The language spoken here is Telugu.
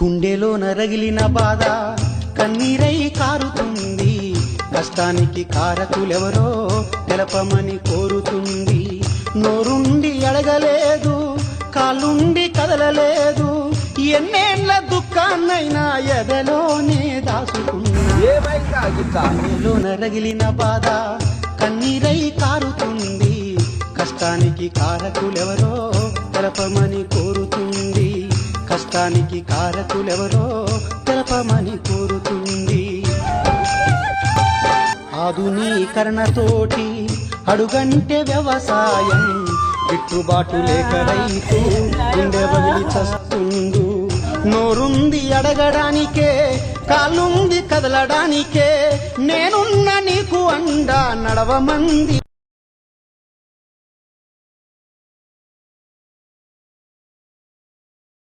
గుండెలో నరగిలిన బాధ కన్నీరై కారుతుంది, కష్టానికి కారకులెవరో తెలపమని కోరుతుంది. నోరుండి అడగలేదు, కాళ్ళుండి కదలలేదు, ఎన్నేళ్ల దుఃఖాన్నైనా ఎదలోనే దాచుకున్నా. గుండెలో నరగిలిన బాధ కన్నీరై కారుతుంది, కష్టానికి కారకులెవరో తెలపమని కోరుతుంది. కష్టానికి కారకులెవరో తెలపమని కోరుతుంది. ఆధునీకరణతోటి అడుగంటే వ్యవసాయం, గిట్టుబాటు లేక రైతు గుండె బగిలి చస్తుండు. నోరుంది అడగడానికే, కాళ్ళుంది కదలడానికే, నేనున్న నీకు అండా నడవమంది.